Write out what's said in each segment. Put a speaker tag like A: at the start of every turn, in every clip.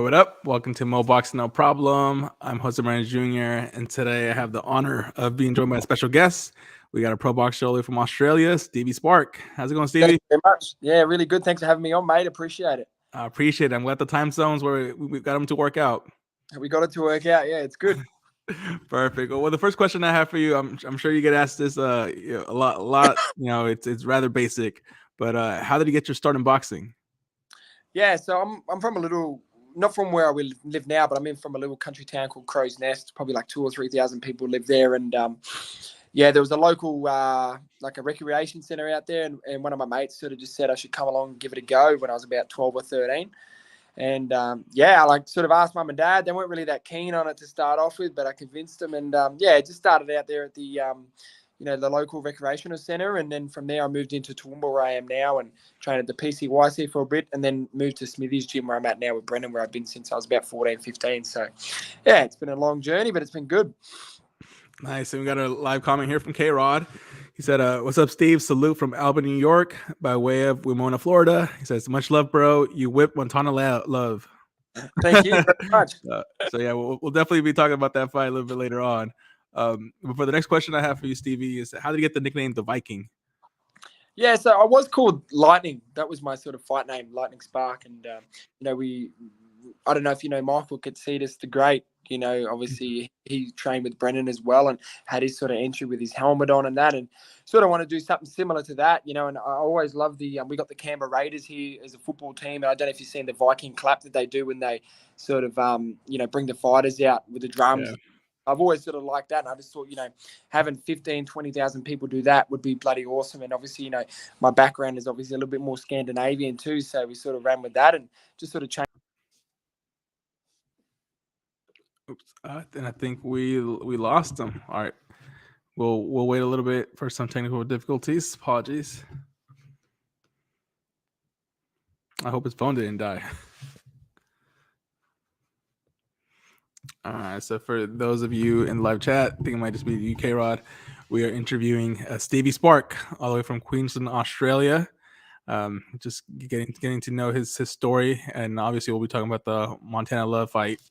A: what up? Welcome to Mo Box No Problem. I'm Jose Martinez Jr. and today I have the honor of being joined by a special guest. We got a pro box show from Australia, Stevie Spark. How's it going,
B: Thank
A: Stevie?
B: you very much. Yeah, really good. Thanks for having me on, mate. Appreciate it.
A: I appreciate it. I'm glad the time zones where we got them to work out.
B: We got it to work out. Yeah, it's good.
A: Perfect. Well, the first question I have for you, I'm sure you get asked this a lot. It's rather basic, but how did you get your start in boxing?
B: Yeah, so I'm from a little, not from where I live now, but I'm in from a little country town called Crow's Nest. Probably like 2,000 or 3,000 people live there, and yeah, there was a local like a recreation center out there, and one of my mates sort of just said I should come along and give it a go when I was about 12 or 13. And yeah, I like sort of asked mum and dad. They weren't really that keen on it to start off with, but I convinced them. And yeah, it just started out there at the the local recreational centre, and then from there I moved into Toowoomba where I am now and trained at the PCYC for a bit, and then moved to Smithy's gym where I'm at now with Brendan, where I've been since I was about 14, 15. So yeah, it's been a long journey, but it's been good.
A: Nice. And we got a live comment here from K-Rod. He said, what's up, Steve? Salute from Albany, New York, by way of Wimona, Florida. He says, much love, bro. You whip Montana love.
B: Thank you very much.
A: So yeah, we'll definitely be talking about that fight a little bit later on. But for the next question I have for you, Stevie, is how did you get the nickname the Viking?
B: Yeah, so I was called Lightning. That was my sort of fight name, Lightning Spark. And, I don't know if you know Michael Katsidis the Great. Obviously he trained with Brendan as well and had his sort of entry with his helmet on and that, and sort of want to do something similar to that, and I always love we got the Canberra Raiders here as a football team, and I don't know if you've seen the Viking clap that they do when they sort of, bring the fighters out with the drums. Yeah. I've always sort of liked that, and I just thought, having 15, 20,000 people do that would be bloody awesome. And obviously, my background is obviously a little bit more Scandinavian too, so we sort of ran with that and just sort of changed.
A: Oops, and I think we lost him. All right, we'll wait a little bit for some technical difficulties. Apologies. I hope his phone didn't die. All right, so for those of you in live chat, I think it might just be UK Rod. We are interviewing Stevie Spark, all the way from Queensland, Australia. Just getting to know his story, and obviously we'll be talking about the Montana Love fight.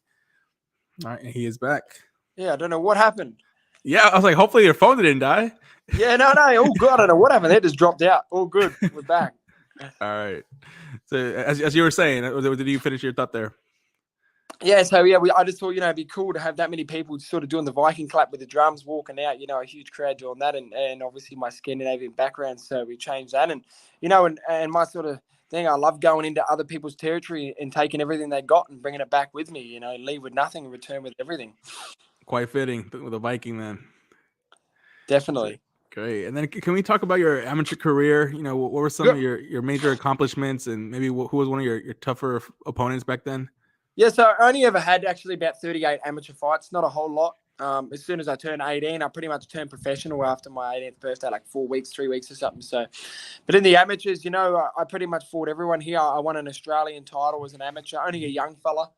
A: All right, and he is back.
B: Yeah, I don't know what happened.
A: Yeah, I was like, hopefully your phone didn't die.
B: Yeah, no, all good. I don't know what happened. It just dropped out. All good. We're back.
A: All right. So as you were saying, did you finish your thought there?
B: Yeah, so yeah, I just thought, it'd be cool to have that many people sort of doing the Viking clap with the drums, walking out, a huge crowd doing that, and obviously my Scandinavian background, so we changed that, and and my sort of thing, I love going into other people's territory and taking everything they got and bringing it back with me, leave with nothing and return with everything.
A: Quite fitting with a Viking then.
B: Definitely.
A: Great. And then can we talk about your amateur career? What were some of your major accomplishments, and maybe who was one of your tougher opponents back then?
B: Yeah, so I only ever had actually about 38 amateur fights, not a whole lot. As soon as I turned 18, I pretty much turned professional after my 18th birthday, like 3 weeks or something. So, but in the amateurs, I pretty much fought everyone here. I won an Australian title as an amateur, only a young fella.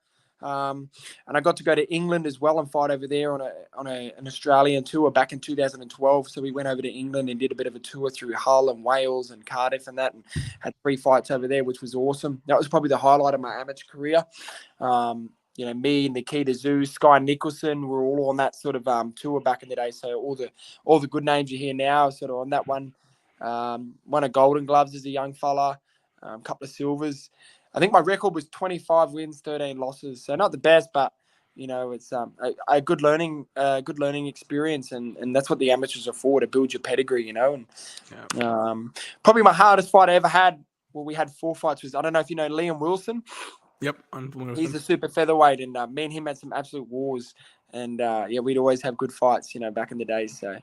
B: And I got to go to England as well and fight over there on an Australian tour back in 2012. So we went over to England and did a bit of a tour through Hull and Wales and Cardiff and that, and had 3 fights over there, which was awesome. That was probably the highlight of my amateur career. Me, Nikita Zeus, Sky Nicholson were all on that sort of tour back in the day. So all the good names you hear now sort of on that one. Won a Golden Gloves as a young fella, a couple of silvers. I think my record was 25 wins, 13 losses. So not the best, but it's a good learning experience, and that's what the amateurs are for, to build your pedigree, And probably my hardest fight I ever had. Well, we had 4 fights. Was, I don't know if you know Liam Wilson.
A: Yep,
B: he's a super featherweight, and me and him had some absolute wars. And we'd always have good fights, back in the day. So.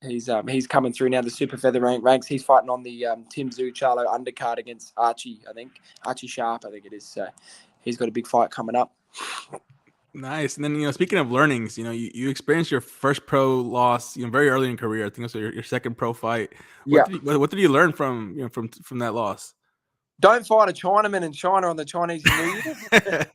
B: He's coming through now, the super feather ranks. He's fighting on the Tim Zuchalo undercard against Archie Sharp, I think it is. So he's got a big fight coming up.
A: Nice. And then, speaking of learnings, you experienced your first pro loss, very early in career. I think it was your second pro fight. What did you learn from that loss?
B: Don't fight a Chinaman in China on the Chinese New Year.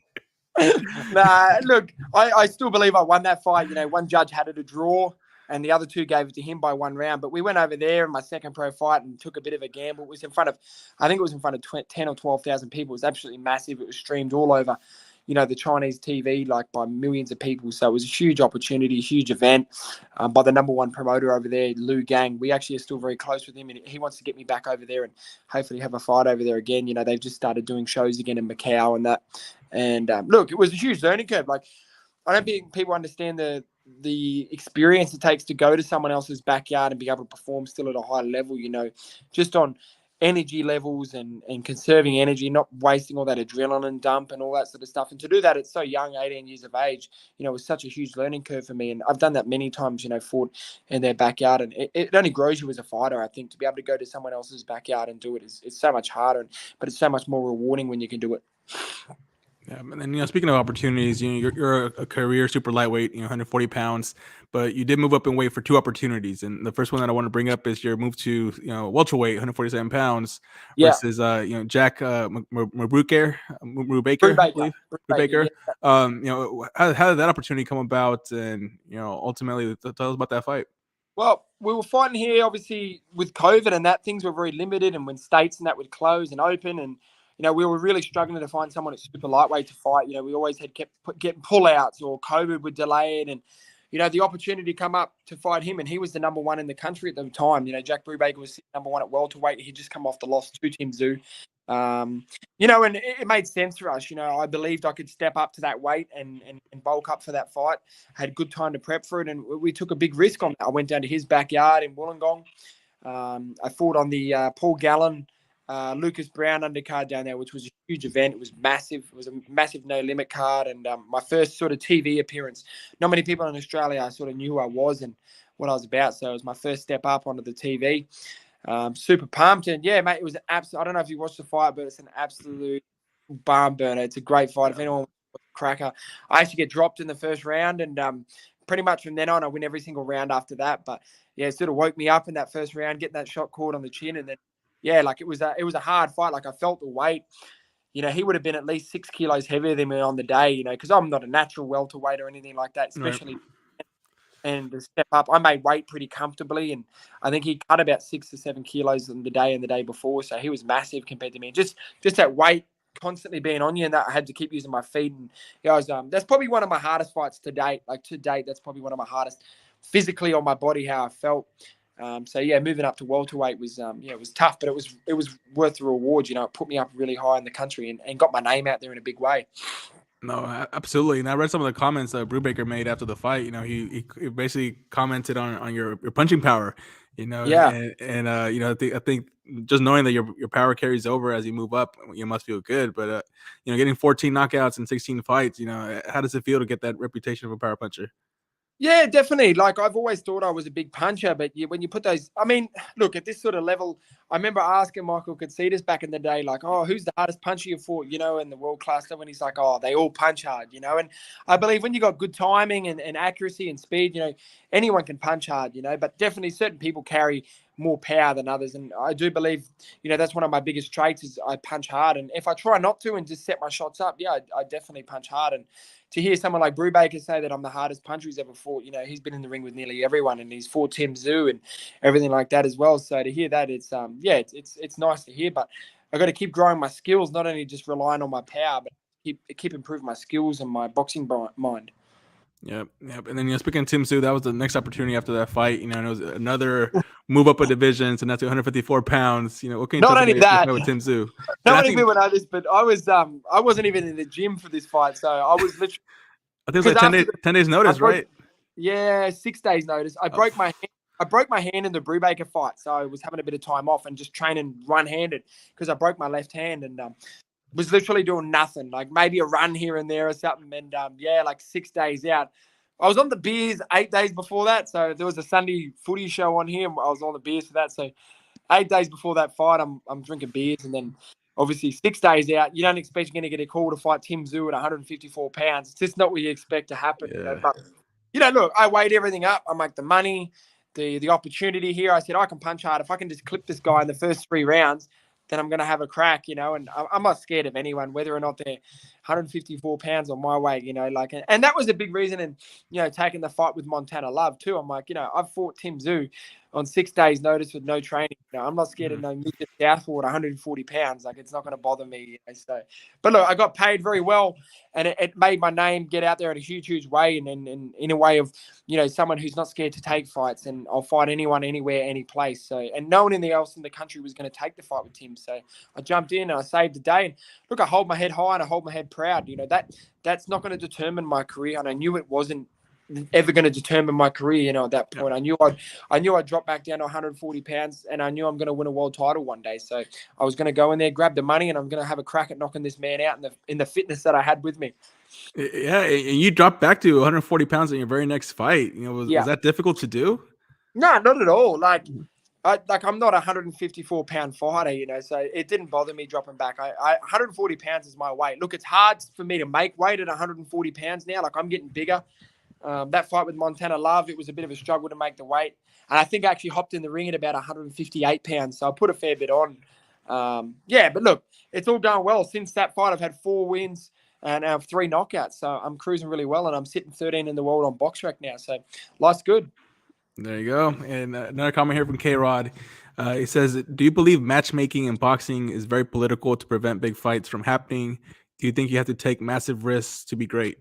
B: Nah, look, I still believe I won that fight. One judge had it a draw, and the other 2 gave it to him by 1 round. But we went over there in my second pro fight and took a bit of a gamble. It was in front of 10 or 12,000 people. It was absolutely massive. It was streamed all over, the Chinese TV, like by millions of people. So it was a huge opportunity, a huge event by the number one promoter over there, Lou Gang. We actually are still very close with him, and he wants to get me back over there and hopefully have a fight over there again. They've just started doing shows again in Macau and that. And look, it was a huge learning curve. Like, I don't think people understand the experience it takes to go to someone else's backyard and be able to perform still at a high level, just on energy levels and conserving energy, not wasting all that adrenaline dump and all that sort of stuff. And to do that at so young, 18 years of age, was such a huge learning curve for me. And I've done that many times, fought in their backyard. And it only grows you as a fighter, I think, to be able to go to someone else's backyard and do it it's so much harder, but it's so much more rewarding when you can do it.
A: Yeah, and then speaking of opportunities, you're a career super lightweight, 140 pounds, but you did move up in weight for 2 opportunities, and the first one that I want to bring up is your move to welterweight, 147 pounds,
B: Yeah.
A: versus Jack Brubaker, I believe,
B: Brubaker.
A: Yeah. How did that opportunity come about, and ultimately tell us about that fight.
B: Well, we were fighting here, obviously, with COVID and that, things were very limited, and when states and that would close and open, and we were really struggling to find someone at super lightweight to fight. We always had kept getting pullouts, or COVID would delay it, and the opportunity come up to fight him, and he was the number one in the country at the time. Jack Brubaker was number one at welterweight. He'd just come off the loss to Tim Tszyu. And it made sense for us. I believed I could step up to that weight and bulk up for that fight. I had good time to prep for it, and we took a big risk on that. I went down to his backyard in Wollongong. I fought on the Paul Gallen, Lucas Brown undercard down there, which was a huge event. It was massive. It was a massive no limit card, and my first sort of TV appearance. Not many people in Australia sort of knew who I was and what I was about, so it was my first step up onto the TV. Super pumped, and yeah, mate, it was an absolute. I don't know if you watched the fight, but it's an absolute barn burner. It's a great fight. If anyone wants a cracker, I actually get dropped in the first round, and pretty much from then on, I win every single round after that. But yeah, it sort of woke me up in that first round, getting that shot caught on the chin, and then yeah, like it was a hard fight. Like I felt the weight. He would have been at least 6 kilos heavier than me on the day. Because I'm not a natural welterweight or anything like that, especially. Right. And to step up, I made weight pretty comfortably, and I think he cut about 6 to 7 kilos on the day and the day before, so he was massive compared to me. Just that weight constantly being on you, and that I had to keep using my feet, and that's probably one of my hardest fights to date. Like to date, that's probably one of my hardest physically on my body, how I felt. So yeah, moving up to welterweight was it was tough, but it was worth the reward. It put me up really high in the country and got my name out there in a big way.
A: No, absolutely. And I read some of the comments that Brubaker made after the fight. He basically commented on your punching power.
B: Yeah.
A: And I think just knowing that your power carries over as you move up, you must feel good. But getting 14 knockouts in 16 fights, how does it feel to get that reputation of a power puncher?
B: Yeah, definitely. Like I've always thought I was a big puncher, but when you put those, I mean, look at this sort of level. I remember asking Michael Katsidis back in the day, like, "Oh, who's the hardest puncher you fought?" In the world class level, and he's like, "Oh, they all punch hard," And I believe when you got good timing and accuracy and speed, anyone can punch hard, But definitely, certain people carry more power than others, and I do believe, that's one of my biggest traits is I punch hard, and if I try not to and just set my shots up, yeah, I definitely punch hard. And to hear someone like Brubaker say that I'm the hardest puncher he's ever fought, he's been in the ring with nearly everyone, and he's fought Tim Tszyu and everything like that as well. So to hear that, it's it's nice to hear. But I got to keep growing my skills, not only just relying on my power, but keep improving my skills and my boxing mind.
A: Yep. And then speaking of Tim Tszyu, that was the next opportunity after that fight. And it was another move up a division, so that's 154 pounds. What can you
B: not only that
A: with Tim Tszyu?
B: Not many people know this, but I wasn't even in the gym for this fight, so I was literally.
A: I think it's like 10 days notice, right?
B: Yeah, 6 days notice. I broke my hand in the Brubaker fight, so I was having a bit of time off and just training one-handed because I broke my left hand and was literally doing nothing, like maybe a run here and there or something. And like 6 days out. I was on the beers 8 days before that, so there was a Sunday footy show on here, and I was on the beers for that. So 8 days before that fight, I'm drinking beers, and then obviously 6 days out, you don't expect you're going to get a call to fight Tim Tszyu at 154 pounds. It's just not what you expect to happen.
A: Yeah.
B: But look, I weighed everything up. I make the money, the opportunity here. I said I can punch hard. If I can just clip this guy in the first 3 rounds, then I'm going to have a crack, and I'm not scared of anyone, whether or not they're 154 pounds on my weight, and that was a big reason in, taking the fight with Montana Love too. I'm like, I've fought Tim Tszyu on 6 days' notice with no training. I'm not scared of no midget Southward, 140 pounds. Like, it's not going to bother me. So, but look, I got paid very well, and it made my name get out there in a huge, huge way, and in a way of, someone who's not scared to take fights, and I'll fight anyone, anywhere, any place. So, and no one else in the country was going to take the fight with Tim. So I jumped in and I saved the day. And look, I hold my head high and I hold my head proud. That's not going to determine my career, and I knew it wasn't ever going to determine my career. At that point, I knew I'd drop back down to 140 pounds, and I knew I'm going to win a world title one day. So I was going to go in there, grab the money, and I'm going to have a crack at knocking this man out in the fitness that I had with me.
A: Yeah, and you dropped back to 140 pounds in your very next fight. Was that difficult to do?
B: No, not at all. I'm not a 154 pound fighter, so it didn't bother me dropping back. 140 pounds is my weight. Look, it's hard for me to make weight at 140 pounds now. Like, I'm getting bigger. That fight with Montana Love, it was a bit of a struggle to make the weight. And I think I actually hopped in the ring at about 158 pounds. So I put a fair bit on. But look, it's all going well. Since that fight, I've had 4 wins and I have 3 knockouts. So I'm cruising really well, and I'm sitting 13 in the world on BoxRec now. So life's good.
A: There you go. And another comment here from K-Rod. He says, do you believe matchmaking in boxing is very political to prevent big fights from happening? Do you think you have to take massive risks to be great?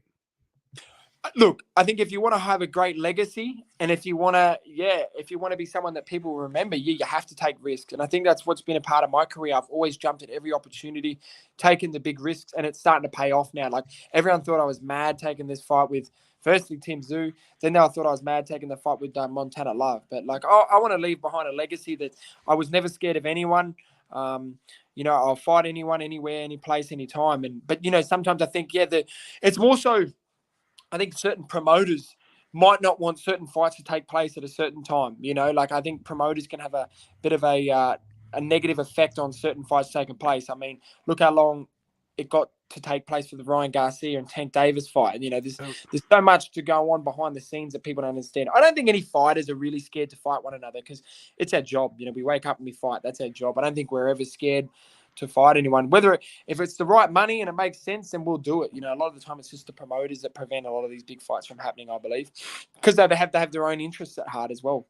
B: Look, I think if you want to have a great legacy, and if you want to be someone that people remember, you have to take risks. And I think that's what's been a part of my career. I've always jumped at every opportunity, taken the big risks, and it's starting to pay off now. Like, everyone thought I was mad taking this fight with, firstly, Tim Tszyu. Then they thought I was mad taking the fight with Montana Love. But I want to leave behind a legacy that I was never scared of anyone. I'll fight anyone, anywhere, any place, anytime. But sometimes I think, it's more so, I think certain promoters might not want certain fights to take place at a certain time. I think promoters can have a bit of a negative effect on certain fights taking place. I mean, look how long it got to take place for the Ryan Garcia and Tank Davis fight. There's so much to go on behind the scenes that people don't understand. I don't think any fighters are really scared to fight one another, because it's our job. We wake up and we fight. That's our job. I don't think we're ever scared to fight anyone. If it's the right money and it makes sense, then we'll do it. A lot of the time it's just the promoters that prevent a lot of these big fights from happening, I believe, because they have to have their own interests at heart as well.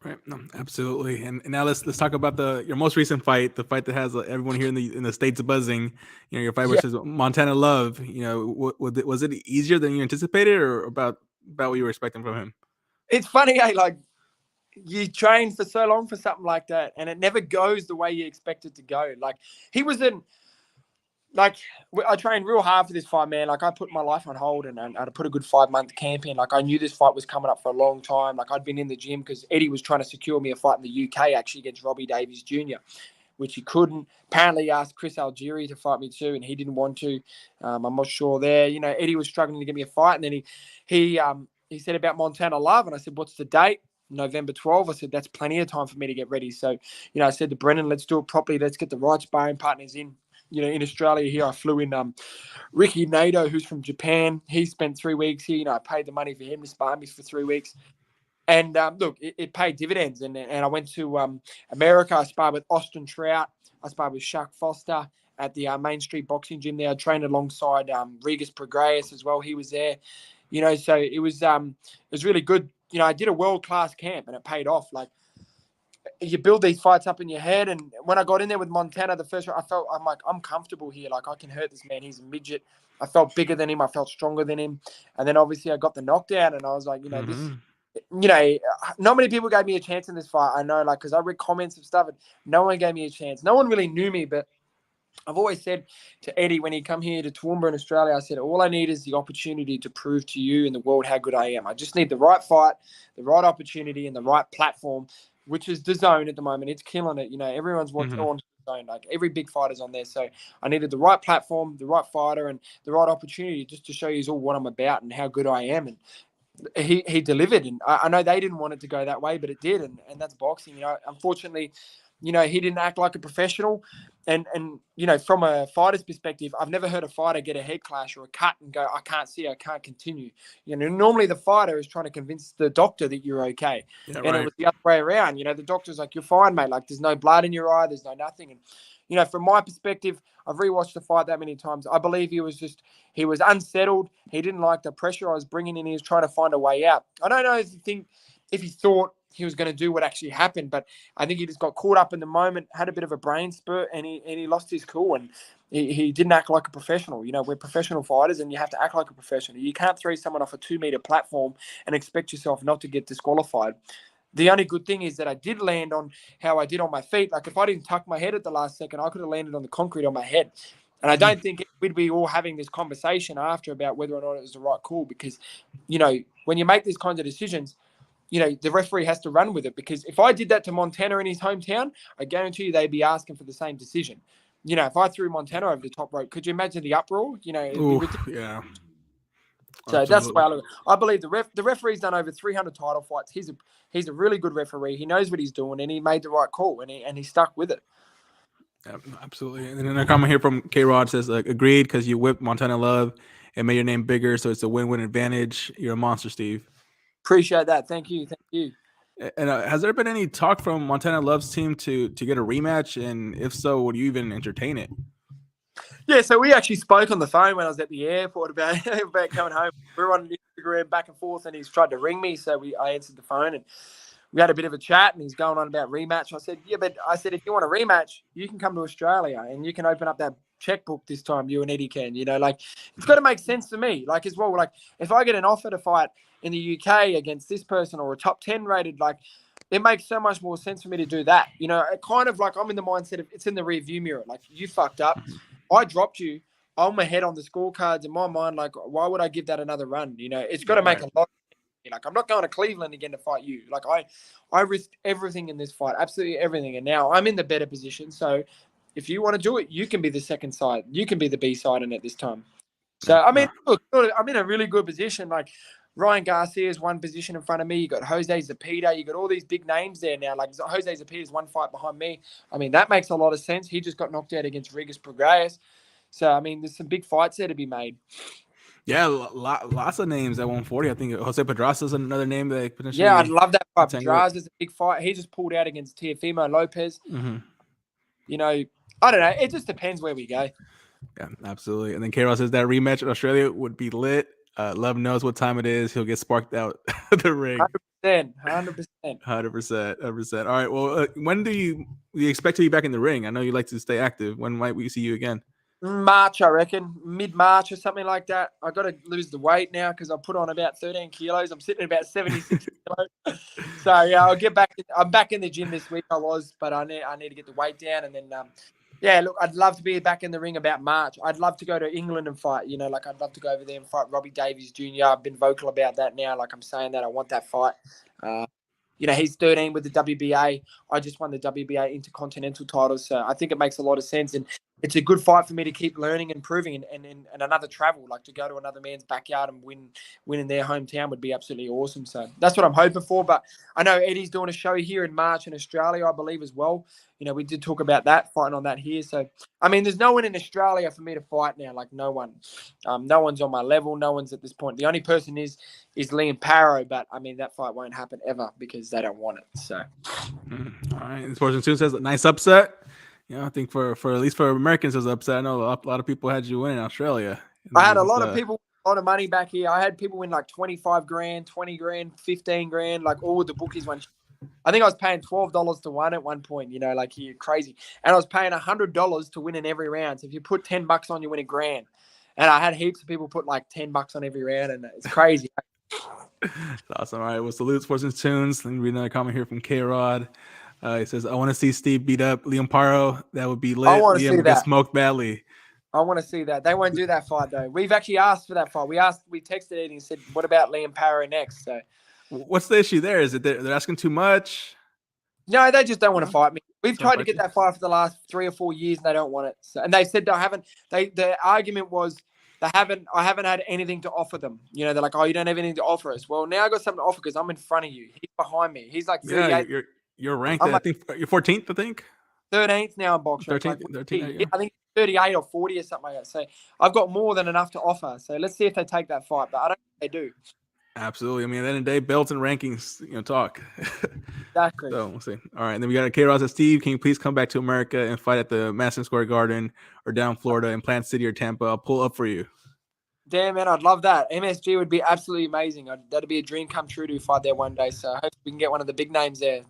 A: Right. No, absolutely. And now let's talk about your most recent fight, the fight that has everyone here in the States buzzing. Your fight versus Montana Love. Was it easier than you anticipated, or about what you were expecting from him?
B: It's funny, you train for so long for something like that, and it never goes the way you expect it to go. I trained real hard for this fight, man. I put my life on hold, and I put a good 5-month camp in. I knew this fight was coming up for a long time. I'd been in the gym because Eddie was trying to secure me a fight in the UK, actually, against Robbie Davies Jr., which he couldn't. Apparently he asked Chris Algieri to fight me too, and he didn't want to. I'm not sure there. Eddie was struggling to get me a fight, and then he said about Montana Love, and I said, what's the date? November 12th. I said, that's plenty of time for me to get ready. So, I said to Brennan, let's do it properly. Let's get the right sparring partners in. In Australia here, I flew in Ricky Nato, who's from Japan. He spent 3 weeks here. I paid the money for him to spar me for 3 weeks. And look, it paid dividends. And I went to America. I sparred with Austin Trout. I sparred with Shaq Foster at the Main Street Boxing Gym there. I trained alongside Regis Prograis as well. He was there. So it was really good. I did a world-class camp, and it paid off. You build these fights up in your head, and when I got in there with Montana, the first round, I'm comfortable here. I can hurt this man. He's a midget. I felt bigger than him. I felt stronger than him. And then obviously I got the knockdown, and I was like, not many people gave me a chance in this fight. I know, because I read comments and stuff, and no one gave me a chance. No one really knew me, but I've always said to Eddie when he come here to Toowoomba in Australia, I said, all I need is the opportunity to prove to you in the world how good I am. I just need the right fight, the right opportunity, and the right platform, which is DAZN at the moment. It's killing it. Everyone's watching on DAZN. Every big fighter's on there. So I needed the right platform, the right fighter, and the right opportunity just to show you all what I'm about and how good I am. And he delivered. And I know they didn't want it to go that way, but it did. And that's boxing. Unfortunately, he didn't act like a professional. And from a fighter's perspective, I've never heard a fighter get a head clash or a cut and go, I can't see, I can't continue. Normally the fighter is trying to convince the doctor that you're okay. Yeah, and right. It was the other way around. The doctor's like, you're fine, mate. There's no blood in your eye. There's no nothing. And, from my perspective, I've rewatched the fight that many times. I believe he was unsettled. He didn't like the pressure I was bringing in. He was trying to find a way out. I don't know if he thought he was going to do what actually happened. But I think he just got caught up in the moment, had a bit of a brain spurt, and he lost his cool, and he didn't act like a professional. You know, we're professional fighters, and you have to act like a professional. You can't throw someone off a 2-meter platform and expect yourself not to get disqualified. The only good thing is that I did land on how I did on my feet. Like, if I didn't tuck my head at the last second, I could have landed on the concrete on my head. And I don't think we'd be all having this conversation after about whether or not it was the right call, because, you know, when you make these kinds of decisions, you know, the referee has to run with it. Because if I did that to Montana in his hometown, I guarantee you they'd be asking for the same decision. You know, if I threw Montana over the top rope, could you imagine the uproar? You know, it'd be ridiculous.
A: Yeah.
B: So that's why I believe the referee's done over 300 title fights. He's a really good referee. He knows what he's doing, and he made the right call, and he stuck with it.
A: Yeah, absolutely. And then a comment here from K-Rod says, agreed, because you whipped Montana Love and made your name bigger, so it's a win-win advantage. You're a monster, Steve.
B: Appreciate that. Thank you.
A: And has there been any talk from Montana Love's team to get a rematch? And if so, would you even entertain it?
B: Yeah, so we actually spoke on the phone when I was at the airport about coming home. We were on Instagram back and forth, and he's tried to ring me, so I answered the phone, and we had a bit of a chat, and he's going on about rematch. I said, yeah, but if you want a rematch, you can come to Australia, and you can open up that checkbook this time, you and Eddie can. You know, like, it's got to make sense to me. Like, as well, like, if I get an offer to fight in the UK against this person or a top 10 rated, like, it makes so much more sense for me to do that. You know, it kind of like I'm in the mindset of it's in the rear view mirror. Like, you fucked up. I dropped you. I'm ahead on the scorecards. In my mind, like, why would I give that another run? You know, it's got to make a lot. Like, I'm not going to Cleveland again to fight you. Like, I risked everything in this fight, absolutely everything. And now I'm in the better position. So if you want to do it, you can be the second side. You can be the B side in it this time. So, I mean, look, I'm in a really good position. Like, Ryan Garcia is one position in front of me. You got Jose Zepeda. You got all these big names there now. Like, Jose Zepeda is one fight behind me. I mean, that makes a lot of sense. He just got knocked out against Rigas Prograis. So, I mean, there's some big fights there to be made.
A: Yeah, lots of names at 140. I think Jose Pedraza is another name that potentially.
B: Yeah, I'd love that fight. Pedraza is a big fight. He just pulled out against Teofimo Lopez.
A: Mm-hmm.
B: You know, I don't know. It just depends where we go.
A: Yeah, absolutely. And then K-Ross says that rematch in Australia would be lit. Love knows what time it is. He'll get sparked out the ring.
B: 100%.
A: 100%. All right. Well, when do you expect to be back in the ring? I know you like to stay active. When might we see you again?
B: March, I reckon. Mid-March or something like that. I got to lose the weight now because I put on about 13 kilos. I'm sitting at about 76 kilos. So, yeah, I'll get back. I'm back in the gym this week. I was, but I need to get the weight down. And then, yeah, look, I'd love to be back in the ring about March. I'd love to go to England and fight. You know, like, I'd love to go over there and fight Robbie Davies Jr. I've been vocal about that now. Like, I'm saying that I want that fight. You know, he's 13 with the WBA. I just won the WBA Intercontinental title. So I think it makes a lot of sense. And it's a good fight for me to keep learning and improving, and another travel, like to go to another man's backyard and win in their hometown would be absolutely awesome. So that's what I'm hoping for. But I know Eddie's doing a show here in March in Australia, I believe, as well. You know, we did talk about that, fighting on that here. So, I mean, there's no one in Australia for me to fight now. Like, no one. No one's on my level. No one's at this point. The only person is Liam Parrow, but, I mean, that fight won't happen ever because they don't want it. So.
A: All right. This person too says a nice upset. You know, I think for at least for Americans, it was upset. I know a lot of people had you win in Australia.
B: I had a lot of people, a lot of money back here. I had people win like 25 grand, 20 grand, 15 grand, like all the bookies won. I think I was paying $12 to one at one point, you know, like you're crazy. And I was paying $100 to win in every round. So if you put $10 on, you win $1,000. And I had heaps of people put like $10 on every round, and it's crazy.
A: That's awesome. All right. Well, salute Sports and Tunes. Let me read another comment here from K-Rod. He says, I want to see Steve beat up Liam Parrow. That would be lit.
B: I want to see that.
A: Smoked badly.
B: I want to see that. They won't do that fight, though. We've actually asked for that fight. We texted Eddie and said, what about Liam Parrow next? So,
A: what's the issue there? Is it they're asking too much?
B: No, they just don't want to fight me. We've tried to get that fight for the last 3 or 4 years, and they don't want it. So, and they said they haven't. The argument was I haven't had anything to offer them. You know, they're like, oh, you don't have anything to offer us. Well, now I got something to offer because I'm in front of you. He's behind me. He's like 38.
A: Yeah, you're ranked. I think you're 14th. I think
B: 13th now in boxing.
A: 13th. Yeah.
B: I think 38 or 40 or something like that. So I've got more than enough to offer. So let's see if they take that fight. But I don't think they do.
A: Absolutely. I mean, at the end of the day, belts and rankings, talk.
B: Exactly.
A: So we'll see. All right. And then we got a K-Ross says, Steve, can you please come back to America and fight at the Madison Square Garden or down Florida in Plant City or Tampa? I'll pull up for you.
B: Damn, man, I'd love that. MSG would be absolutely amazing. That'd be a dream come true to fight there one day. So I hope we can get one of the big names there.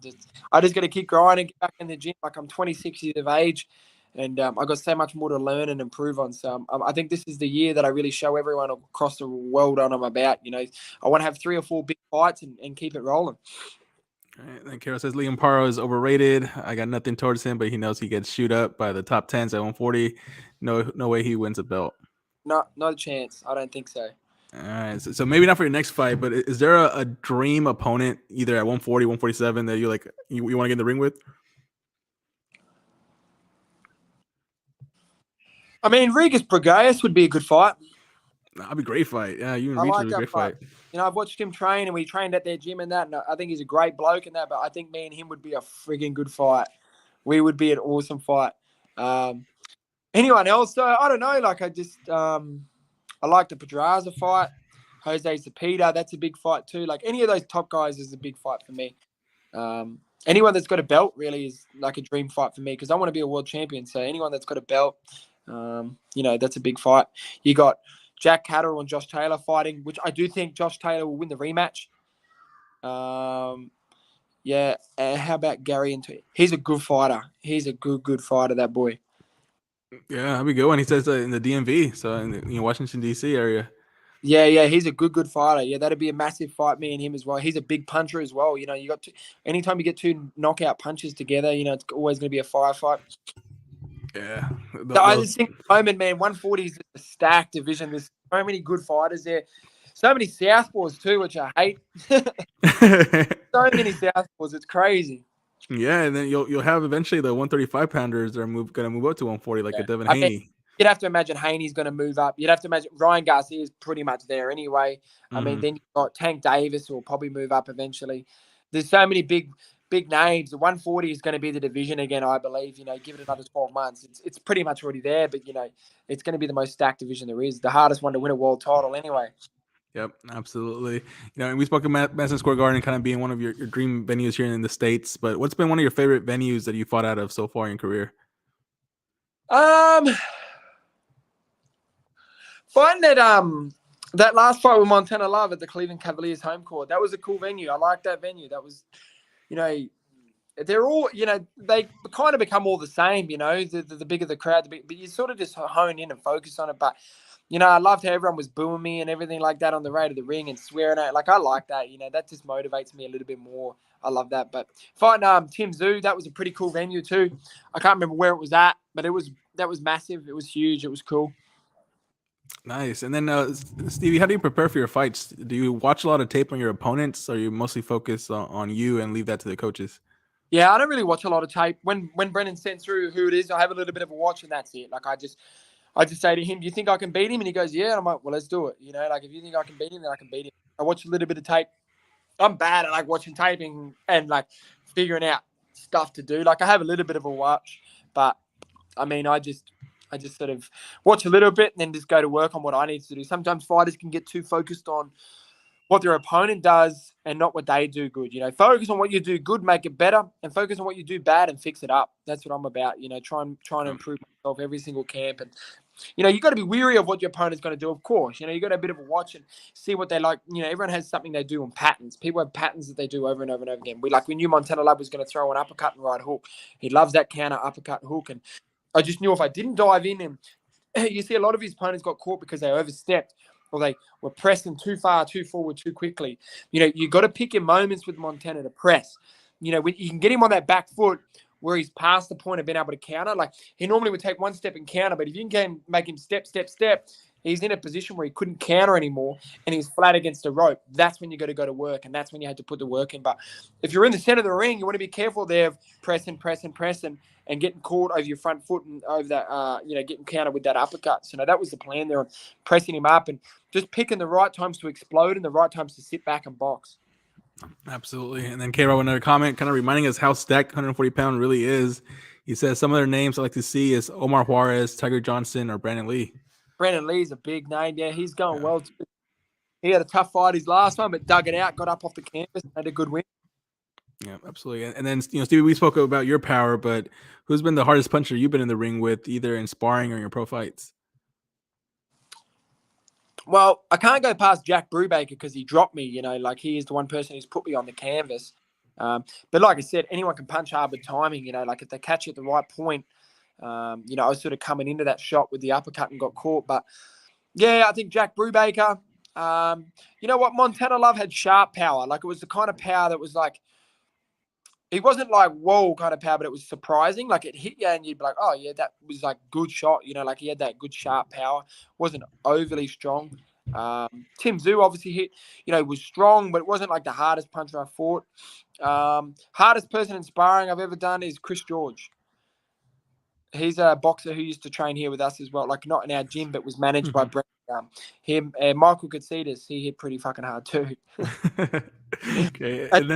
B: I just got to keep grinding, get back in the gym. Like I'm 26 years of age, and I got so much more to learn and improve on. So I think this is the year that I really show everyone across the world what I'm about. I want to have 3 or 4 big fights and keep it rolling.
A: All right, then Carol says Liam Paro is overrated. I got nothing towards him, but he knows he gets shoot up by the top 10s at 140. No way he wins a belt.
B: Not a chance. I don't think so.
A: All right, so maybe not for your next fight, but is there a dream opponent either at 140, 147 that you like you want to get in the ring with?
B: I mean, Regis Bragaeus would be a good fight.
A: That'd be a great fight. Yeah, you and
B: I
A: Reach
B: like
A: would be a
B: that
A: great fight.
B: I've watched him train, and we trained at their gym and that, and I think he's a great bloke and that, but I think me and him would be a frigging good fight. We would be an awesome fight. Anyone else, though? I don't know. Like, I like the Pedraza fight. Jose Zepeda, that's a big fight too. Like, any of those top guys is a big fight for me. Anyone that's got a belt really is like a dream fight for me because I want to be a world champion. So anyone that's got a belt, that's a big fight. You got Jack Catterall and Josh Taylor fighting, which I do think Josh Taylor will win the rematch. Yeah. And how about Gary? He's a good fighter. He's a good fighter, that boy.
A: Yeah, that'd be good one. He says in the DMV, so in the Washington, D.C. area.
B: Yeah, he's a good fighter. Yeah, that'd be a massive fight, me and him as well. He's a big puncher as well. You got anytime you get 2 knockout punches together, it's always going to be a firefight.
A: Yeah.
B: So I just think at the moment, man, 140 is a stacked division. There's so many good fighters there. So many southpaws too, which I hate. So many southpaws, it's crazy.
A: Yeah, and then you'll have eventually the 135 pounders that are going to move up to 140, like a Devin Haney.
B: You'd have to imagine Haney's going to move up. You'd have to imagine Ryan Garcia is pretty much there anyway. I mean, then you've got Tank Davis who will probably move up eventually. There's so many big names. The 140 is going to be the division again, I believe. Give it another 12 months. It's pretty much already there, but, it's going to be the most stacked division there is. The hardest one to win a world title anyway.
A: Yep, absolutely. And we spoke about Madison Square Garden kind of being one of your dream venues here in the States, but what's been one of your favorite venues that you fought out of so far in your career?
B: Find that last fight with Montana Love at the Cleveland Cavaliers home court, that was a cool venue. I like that venue. That was, they're all, they kind of become all the same, the bigger the crowd, but you sort of just hone in and focus on it. But, I loved how everyone was booing me and everything like that on the way to the ring and swearing at it. Like, I like that, that just motivates me a little bit more. I love that. But fighting Tim Tszyu, that was a pretty cool venue too. I can't remember where it was at, but that was massive. It was huge. It was cool.
A: Nice. And then, Stevie, how do you prepare for your fights? Do you watch a lot of tape on your opponents, or you mostly focus on you and leave that to the coaches?
B: Yeah, I don't really watch a lot of tape. When Brendan sends through who it is, I have a little bit of a watch and that's it. Like, I just say to him, do you think I can beat him? And he goes, yeah. And I'm like, well, let's do it. Like, if you think I can beat him, then I can beat him. I watch a little bit of tape. I'm bad at, like, watching taping and, like, figuring out stuff to do. Like, I have a little bit of a watch, but, I mean, I just sort of watch a little bit and then just go to work on what I need to do. Sometimes fighters can get too focused on what their opponent does and not what they do good. Focus on what you do good, make it better, and focus on what you do bad and fix it up. That's what I'm about. Trying to improve myself every single camp. And you got to be weary of what your opponent's going to do. Of course, you got a bit of a watch and see what they like. Everyone has something they do on patterns. People have patterns that they do over and over and over again. We knew Montana Love was going to throw an uppercut and right hook. He loves that counter uppercut hook, and I just knew if I didn't dive in, and you see a lot of his opponents got caught because they overstepped or they were pressing too far, too forward, too quickly. You got to pick your moments with Montana to press. When you can get him on that back foot where he's past the point of being able to counter. Like, he normally would take one step and counter, but if you can make him step, he's in a position where he couldn't counter anymore and he's flat against the rope. That's when you got to go to work, and that's when you had to put the work in. But if you're in the center of the ring, you want to be careful there of pressing, and getting caught over your front foot and over that, getting countered with that uppercut. So, that was the plan there, on pressing him up and just picking the right times to explode and the right times to sit back and box.
A: Absolutely. And then K-Rob, another comment kind of reminding us how stacked 140-pound really is. He says some of their names I like to see is Omar Juarez, Tiger Johnson, or Brandon Lee.
B: Brandon Lee's a big name. Yeah, he's going well too. He had a tough fight his last one, but dug it out, got up off the canvas, and had a good win.
A: Yeah, absolutely. And then, Stevie, we spoke about your power, but who's been the hardest puncher you've been in the ring with, either in sparring or in your pro fights?
B: Well, I can't go past Jack Brubaker because he dropped me. Like he is the one person who's put me on the canvas. But like I said, anyone can punch hard with timing. Like if they catch you at the right point. I was sort of coming into that shot with the uppercut and got caught. But yeah, I think Jack Brubaker. You know what? Montana Love had sharp power. Like it was the kind of power that was like, it wasn't like whoa kind of power, but it was surprising. Like it hit you and you'd be like, oh yeah, that was like good shot. Like he had that good sharp power. Wasn't overly strong. Tim Zoo obviously hit, was strong, but it wasn't like the hardest puncher I fought. Hardest person in sparring I've ever done is Chris George. He's a boxer who used to train here with us as well, like not in our gym, but was managed by Brent. Him and Michael Katsidis, he hit pretty fucking hard too.
A: Okay, and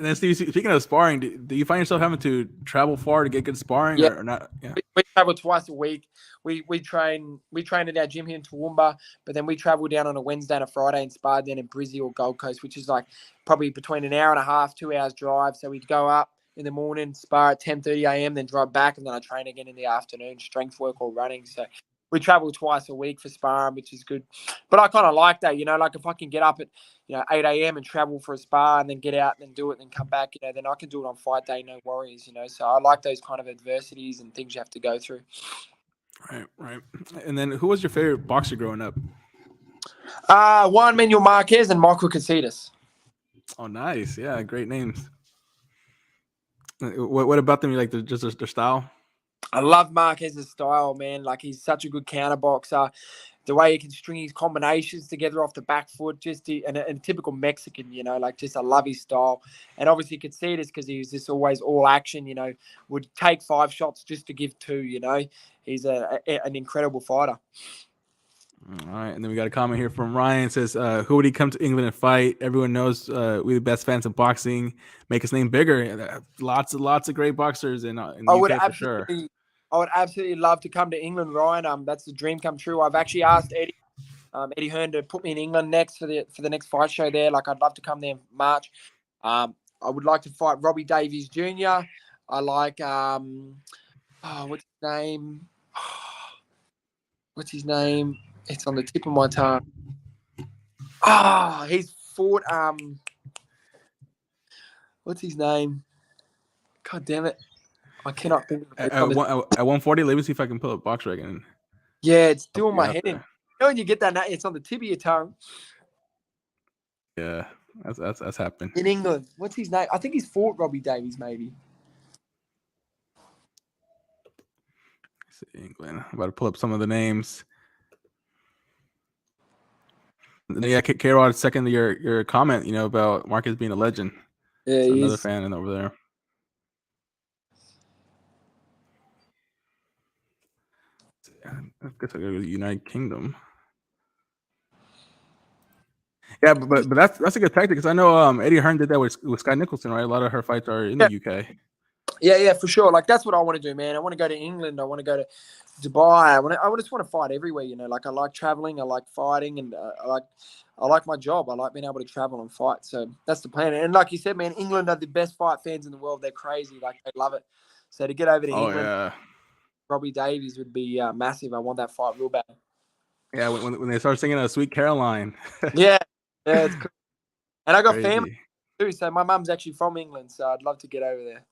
A: then Steve, speaking of sparring, do you find yourself having to travel far to get good sparring or not? Yeah.
B: We travel twice a week. We train at our gym here in Toowoomba, but then we travel down on a Wednesday and a Friday and spar down in Brizzy or Gold Coast, which is like probably between an hour and a half, 2 hours drive. So we'd go up in the morning, spar at 10:30 a.m., then drive back, and then I train again in the afternoon, strength work or running. So we travel twice a week for sparring, which is good. But I kind of like that, like if I can get up at 8 a.m. and travel for a spar and then get out and then do it and then come back, then I can do it on fight day, no worries, So I like those kind of adversities and things you have to go through.
A: Right. And then who was your favorite boxer growing up?
B: Juan Manuel Marquez and Michael Katsidis.
A: Oh, nice. Yeah, great names. What about them? You like just their style?
B: I love Marquez's style, man. Like he's such a good counter boxer. The way he can string his combinations together off the back foot, and a typical Mexican, like just I love his style. And obviously could see this because he was just always all action, would take 5 shots just to give 2, He's an incredible fighter.
A: All right, and then we got a comment here from Ryan. It says, who would he come to England and fight? Everyone knows we're the best fans of boxing. Make his name bigger. Lots of great boxers in the UK for sure.
B: I would absolutely love to come to England, Ryan. That's the dream come true. I've actually asked Eddie Hearn to put me in England next for the next fight show there. Like I'd love to come there in March. I would like to fight Robbie Davies Jr. I like what's his name? What's his name? It's on the tip of my tongue. He's fought what's his name? God damn it. I cannot think of it.
A: At 140, let me see if I can pull up box again.
B: Yeah, it's doing my head in. When you get that, it's on the tip of your tongue.
A: Yeah, that's happened.
B: In England. What's his name? I think he's fought Robbie Davies, maybe.
A: England. I'm about to pull up some of the names. Yeah, K-Rod, second your comment, about Marcus being a legend.
B: Yeah,
A: so another fan over there. I guess I go to the United Kingdom. Yeah, but that's a good tactic because I know Eddie Hearn did that with Sky Nicholson, right? A lot of her fights are in the UK.
B: Yeah, for sure. Like that's what I want to do, man. I want to go to England. I want to go to Dubai. I just want to fight everywhere, Like I like traveling. I like fighting, and I like my job. I like being able to travel and fight. So that's the plan. And like you said, man, England are the best fight fans in the world. They're crazy. Like they love it. So to get over to England, Robbie Davies would be massive. I want that fight real bad.
A: Yeah, when they start singing Sweet Caroline.
B: yeah, it's cool. And I got family too. So my mum's actually from England, so I'd love to get over there.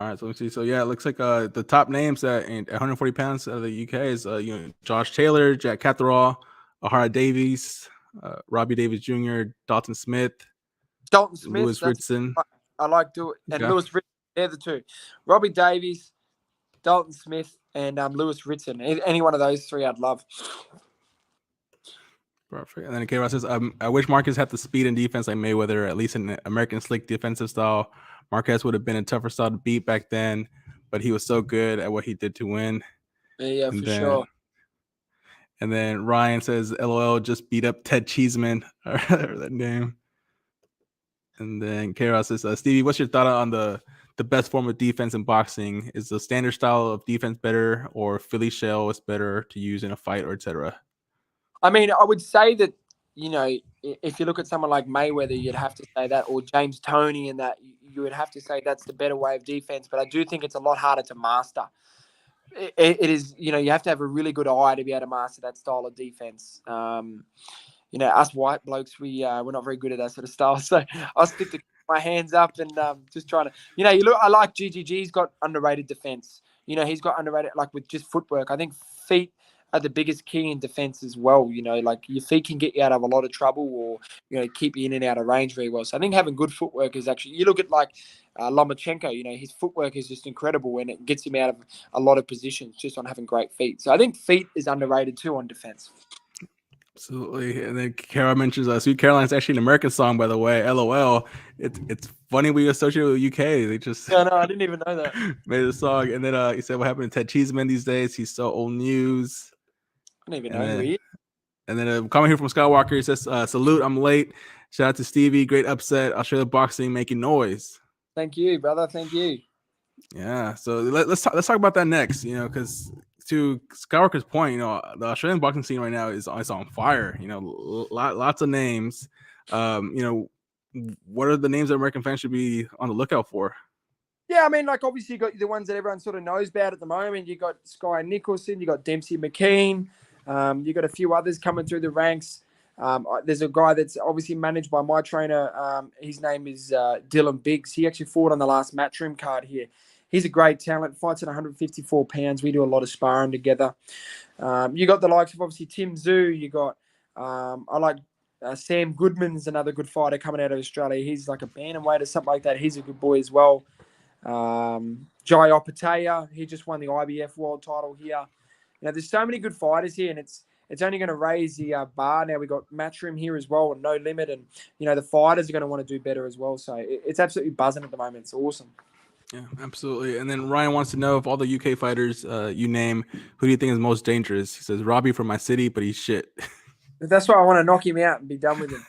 A: All right, so let me see. So yeah, it looks like the top names at 140 pounds out of the UK is Josh Taylor, Jack Catterall, Ahara Davies, Robbie Davies Jr., Dalton Smith, Lewis Ritson.
B: I like to it, and Lewis Ritson. They're the two. Robbie Davies, Dalton Smith, and Lewis Ritson. Any one of those 3, I'd love.
A: Perfect. And then K-Rod says, I wish Marcus had the speed and defense like Mayweather, at least an American slick defensive style. Marquez would have been a tougher style to beat back then, but he was so good at what he did to win.
B: Yeah, for sure.
A: And then Ryan says, LOL, just beat up Ted Cheeseman, or that name. And then K-Rod says, Stevie, what's your thought on the best form of defense in boxing? Is the standard style of defense better, or Philly shell is better to use in a fight, or etc.?
B: I mean, I would say that, if you look at someone like Mayweather, you'd have to say that, or James Toney, and that you would have to say that's the better way of defense. But I do think it's a lot harder to master. it is, you have to have a really good eye to be able to master that style of defense. Us white blokes, we're not very good at that sort of style. So I'll stick to my hands up and just trying to, I like GGG's got underrated defense. He's got underrated, like with just footwork. I think feet are the biggest key in defense as well. Like your feet can get you out of a lot of trouble or, keep you in and out of range very well. So I think having good footwork is actually, you look at like Lomachenko, his footwork is just incredible and it gets him out of a lot of positions just on having great feet. So I think feet is underrated too on defense.
A: Absolutely. And then Kara mentions Sweet Caroline is actually an American song, by the way. LOL. It's funny we associate it with UK. They just
B: no, I didn't even know that.
A: made a song. And then he said what happened to Ted Cheeseman these days. He's so old news.
B: I don't even know who he is.
A: And then a comment here from Skywalker. He says, salute, I'm late. Shout out to Stevie. Great upset. Australia boxing making noise.
B: Thank you, brother. Thank you.
A: Yeah. So let's talk about that next, because to Skywalker's point, the Australian boxing scene right now is on fire. Lots of names. What are the names that American fans should be on the lookout for?
B: Yeah, I mean, like obviously you got the ones that everyone sort of knows about at the moment. You got Sky Nicholson, you got Dempsey McKean, you got a few others coming through the ranks. There's a guy that's obviously managed by my trainer. His name is Dylan Biggs. He actually fought on the last Matchroom card here. He's a great talent, fights at 154 pounds. We do a lot of sparring together. You got the likes of obviously Tim Zhu. You got, I like Sam Goodman's another good fighter coming out of Australia. He's like a bantamweight or something like that. He's a good boy as well. Jai Opatea, he just won the IBF world title here. There's so many good fighters here, and it's only going to raise the bar. Now we got Matchroom here as well, and No Limit, and the fighters are going to want to do better as well. So it's absolutely buzzing at the moment. It's awesome.
A: Yeah, absolutely. And then Ryan wants to know, if all the UK fighters you name, who do you think is most dangerous? He says Robbie from my city, but he's shit.
B: That's why I want to knock him out and be done with him.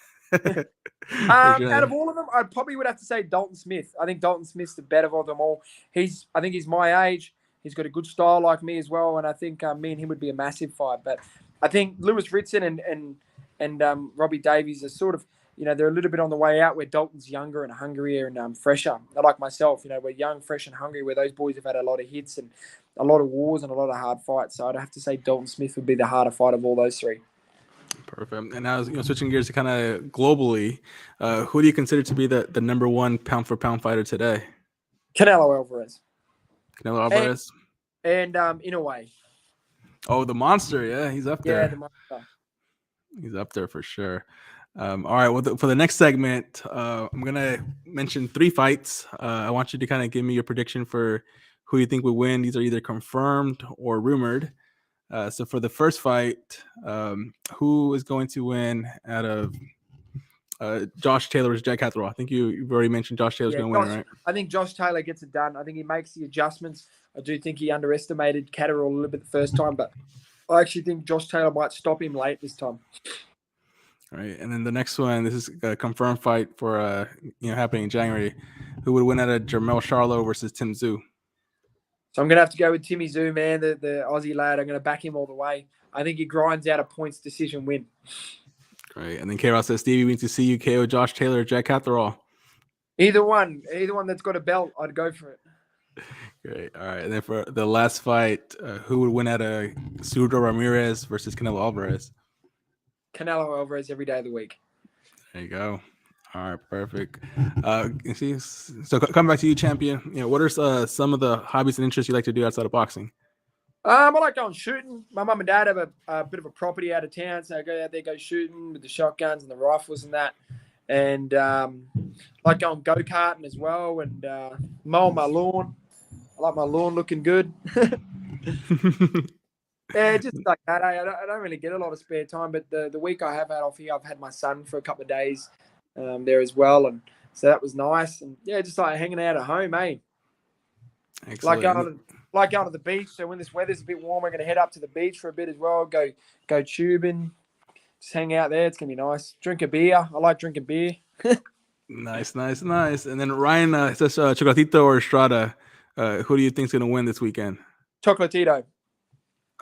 B: Out of all of them, I probably would have to say Dalton Smith. I think Dalton Smith's the better of them all. I think he's my age. He's got a good style like me as well, and I think me and him would be a massive fight. But I think Lewis Ritson and Robbie Davies are sort of, they're a little bit on the way out, where Dalton's younger and hungrier and fresher. Like myself, we're young, fresh and hungry, where those boys have had a lot of hits and a lot of wars and a lot of hard fights. So I'd have to say Dalton Smith would be the harder fight of all those three.
A: Perfect. And now, switching gears to kind of globally, who do you consider to be the number one pound for pound fighter today?
B: Canelo Alvarez. And in a way.
A: Oh, the monster. Yeah, he's up there.
B: Yeah, the monster.
A: He's up there for sure. All right. Well, for the next segment, I'm going to mention 3 fights. I want you to kind of give me your prediction for who you think will win. These are either confirmed or rumored. So for the first fight, who is going to win out of Josh Taylor versus Jack Catterall? I think you've already mentioned Josh Taylor's going to win, right?
B: I think Josh Taylor gets it done. I think he makes the adjustments. I do think he underestimated Catterall a little bit the first time, but I actually think Josh Taylor might stop him late this time.
A: All right, and then the next one, this is a confirmed fight for happening in January. Who would win out of Jermell Charlo versus Tim Zhu?
B: So I'm going to have to go with Timmy Zhu, man, the Aussie lad. I'm going to back him all the way. I think he grinds out a points decision win.
A: Great. And then K-Ross says, Stevie wins to see you KO Josh Taylor or Jack Catterall.
B: Either one that's got a belt, I'd go for it.
A: Great. All right. And then for the last fight, who would win out of Sudro Ramirez versus Canelo Alvarez?
B: Canelo Alvarez every day of the week.
A: There you go. All right, perfect. So coming back to you, champion. What are some of the hobbies and interests you like to do outside of boxing?
B: I like going shooting. My mum and dad have a bit of a property out of town, so I go out there, go shooting with the shotguns and the rifles and that. And like going go-karting as well and mowing my lawn. I like my lawn looking good. Yeah, just like that. I don't really get a lot of spare time, but the week I have had off here, I've had my son for a couple of days there as well, and so that was nice. And yeah, just like hanging out at home, eh?
A: Excellent.
B: Like going to the beach. So when this weather's a bit warm, we're going to head up to the beach for a bit as well. Go tubing, just hang out there. It's gonna be nice. Drink a beer. I like drinking beer.
A: Nice. And then Ryan says Chocolatito or Estrada. Who do you think's gonna win this weekend?
B: Chocolatito.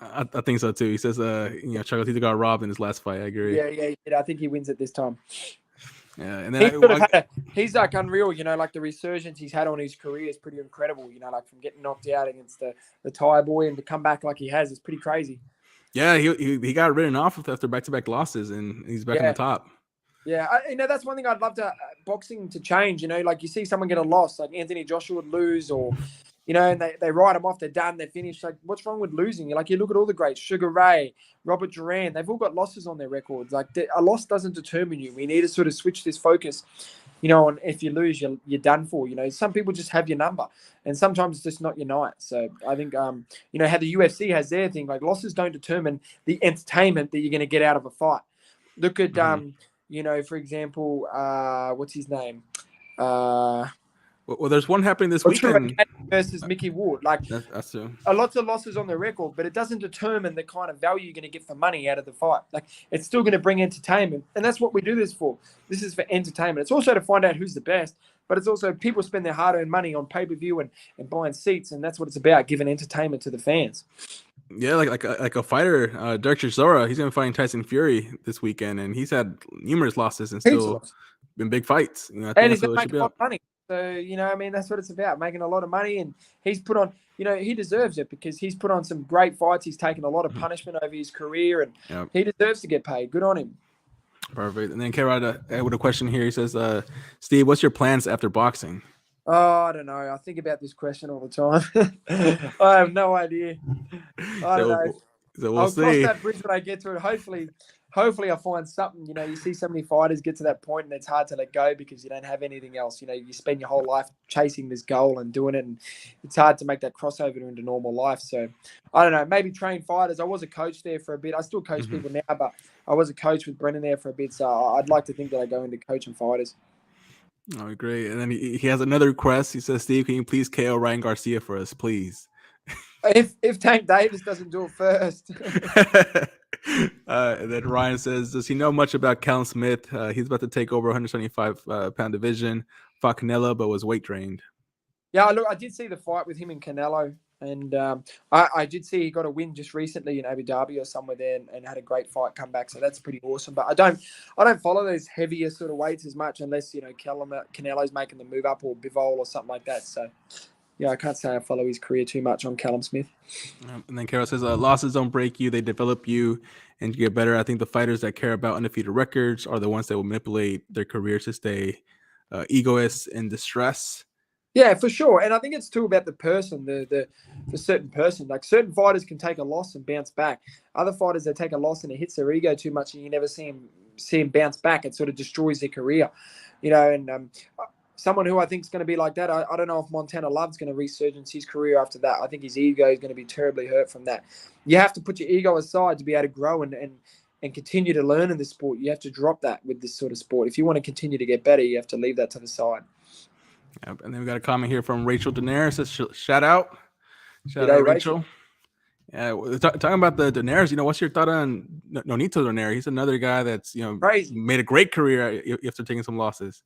A: I think so too. He says, Chocolatito got robbed in his last fight. I agree.
B: Yeah. I think he wins it this time.
A: Yeah, and then
B: He sort of he's like unreal, like the resurgence he's had on his career is pretty incredible, like from getting knocked out against the Thai boy and to come back like he has is pretty crazy.
A: Yeah, he got written off after back-to-back losses, and he's back on the top.
B: Yeah, that's one thing I'd love to boxing to change. Like you see someone get a loss, like Anthony Joshua would lose, or and they write them off. They're done. They're finished. Like, what's wrong with losing? You look at all the greats, Sugar Ray, Robert Duran. They've all got losses on their records. Like a loss doesn't determine you. We need to sort of switch this focus. On if you lose, you're done for. Some people just have your number, and sometimes it's just not your night. So I think how the UFC has their thing. Like losses don't determine the entertainment that you're going to get out of a fight. Look at for example, what's his name?
A: Well, there's one happening this weekend
B: versus Mickey Ward. Like
A: that's true.
B: Lots of losses on the record, but it doesn't determine the kind of value you're going to get for money out of the fight. Like it's still going to bring entertainment, and that's what we do this for. This is for entertainment. It's also to find out who's the best, but it's also people spend their hard-earned money on pay-per-view and buying seats, and that's what it's about, giving entertainment to the fans.
A: Yeah, like a fighter, Derek Chisora, he's going to be fighting Tyson Fury this weekend, and he's had numerous losses and still been big fights. I think
B: and he's going to make a lot of money. So, that's what it's about, making a lot of money. And he's put on, he deserves it because he's put on some great fights. He's taken a lot of punishment over his career, and he deserves to get paid. Good on him.
A: Perfect. And then K-Rod with a question here. He says, Steve, what's your plans after boxing?
B: Oh, I don't know. I think about this question all the time. I have no idea. I don't know.
A: So we'll
B: I'll
A: see.
B: cross that bridge when I get to it. Hopefully I find something. You see so many fighters get to that point and it's hard to let go because you don't have anything else. You spend your whole life chasing this goal and doing it, and it's hard to make that crossover into normal life. So I don't know, maybe train fighters. I was a coach there for a bit. I still coach people now, but I was a coach with Brendan there for a bit. So I'd like to think that I go into coaching fighters.
A: Oh, great. And then he has another request. He says, Steve, can you please KO Ryan Garcia for us, please?
B: If Tank Davis doesn't do it first.
A: And then Ryan says, does he know much about Callum Smith? He's about to take over 175-pound division. Fought Canelo, but was weight drained.
B: Yeah, look, I did see the fight with him and Canelo. And I did see he got a win just recently in Abu Dhabi or somewhere there and had a great fight come back. So that's pretty awesome. But I don't follow those heavier sort of weights as much unless, Canelo's making the move up or Bivol or something like that. So, yeah, I can't say I follow his career too much on Callum Smith.
A: And then Carol says, losses don't break you. They develop you and you get better. I think the fighters that care about undefeated records are the ones that will manipulate their careers to stay egoists and distress.
B: Yeah, for sure. And I think it's too about the person, the certain person. Like certain fighters can take a loss and bounce back. Other fighters, they take a loss and it hits their ego too much and you never see him bounce back. It sort of destroys their career, and someone who I think is going to be like that, I don't know if Montana Love's going to resurgence his career after that. I think his ego is going to be terribly hurt from that. You have to put your ego aside to be able to grow and continue to learn in this sport. You have to drop that with this sort of sport. If you want to continue to get better, you have to leave that to the side.
A: Yep. And then we got a comment here from Rachel Daenerys. Says, shout out, Rachel. Yeah, talking about the Daenerys, what's your thought on Nonito Daenerys? He's another guy that's
B: crazy,
A: made a great career after taking some losses.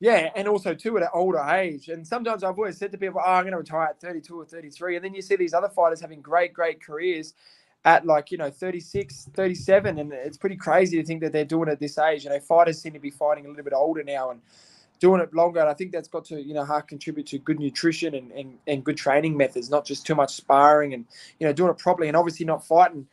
B: Yeah, and also too at an older age. And sometimes I've always said to people, I'm going to retire at 32 or 33. And then you see these other fighters having great careers at 36, 37. And it's pretty crazy to think that they're doing it at this age. Fighters seem to be fighting a little bit older now and doing it longer. And I think that's got to, contribute to good nutrition and good training methods, not just too much sparring and, doing it properly and obviously not fighting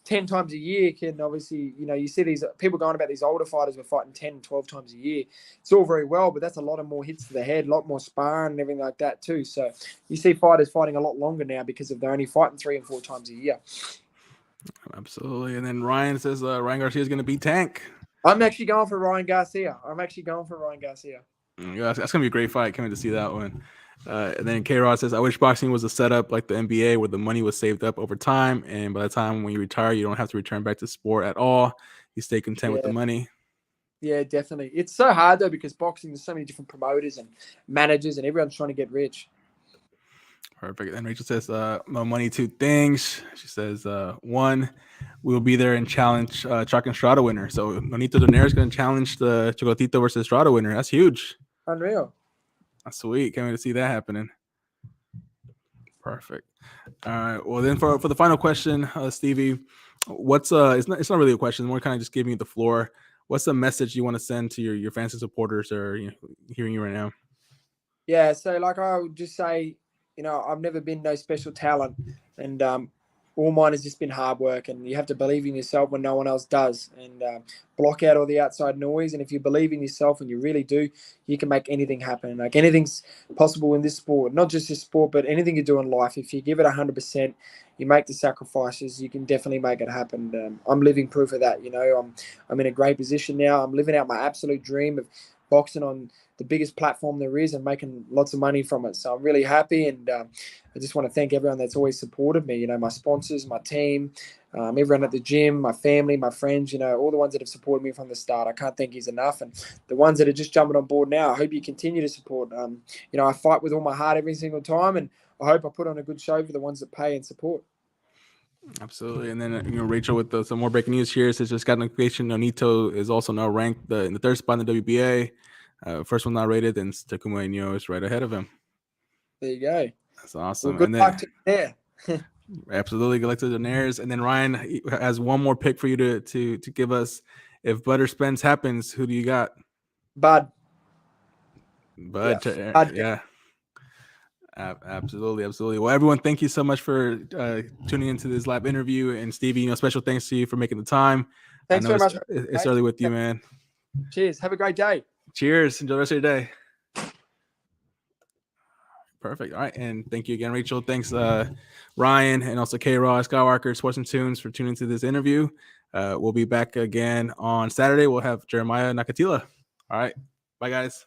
B: 10 times a year can obviously, you see these people going about these older fighters were fighting 10, 12 times a year. It's all very well, but that's a lot of more hits to the head, a lot more sparring and everything like that too. So you see fighters fighting a lot longer now because they're only fighting 3 and 4 times a year.
A: Absolutely. And then Ryan says Ryan Garcia is going to beat Tank.
B: I'm actually going for Ryan Garcia.
A: Yeah, that's going to be a great fight. Can't wait to see that one. And then K-Rod says, I wish boxing was a setup like the NBA where the money was saved up over time. And by the time when you retire, you don't have to return back to sport at all. You stay content with the money.
B: Yeah, definitely. It's so hard, though, because boxing, there's so many different promoters and managers and everyone's trying to get rich.
A: Perfect. And Rachel says, my money, 2 things. She says, 1, we'll be there and challenge Chuck and Strada winner. So Nonito Donaire is going to challenge the Chocotito versus Strada winner. That's huge.
B: Unreal.
A: That's sweet. Can't wait to see that happening. Perfect. All right. Well, then for the final question, Stevie, what's it's not really a question. More kind of just giving you the floor. what's the message you want to send to your fans and supporters that are hearing you right now?
B: Yeah, so like I would just say, I've never been no special talent, and all mine has just been hard work, and you have to believe in yourself when no one else does, and block out all the outside noise. And if you believe in yourself, and you really do, you can make anything happen. Like anything's possible in this sport, not just this sport, but anything you do in life. If you give it 100%, you make the sacrifices, you can definitely make it happen. I'm living proof of that. I'm in a great position now. I'm living out my absolute dream of boxing on the biggest platform there is and making lots of money from it. So I'm really happy, and I just want to thank everyone that's always supported me. My sponsors, my team, everyone at the gym, my family, my friends. All the ones that have supported me from the start. I can't thank you enough, and the ones that are just jumping on board now. I hope you continue to support. I fight with all my heart every single time, and I hope I put on a good show for the ones that pay and support.
A: Absolutely. And then Rachel with some more breaking news here says just got notification. Nonito is also now ranked in the third spot in the WBA. First one not rated, and Toowoomba is right ahead of him.
B: There you go.
A: That's awesome.
B: Well, good luck to there.
A: Absolutely, good luck to the Nares. And then Ryan has one more pick for you to give us. If Butter Spence happens, who do you got?
B: Bud.
A: Yeah. Absolutely. Well, everyone, thank you so much for tuning into this live interview. And Stevie, special thanks to you for making the time.
B: Thanks very much.
A: It's early with you, man.
B: Cheers. Have a great day.
A: Cheers. Enjoy the rest of your day. Perfect. All right. And thank you again, Rachel. Thanks, Ryan, and also K-Raw, Skywalker, Sports and Tunes for tuning into this interview. We'll be back again on Saturday. We'll have Jeremiah Nakatila. All right. Bye, guys.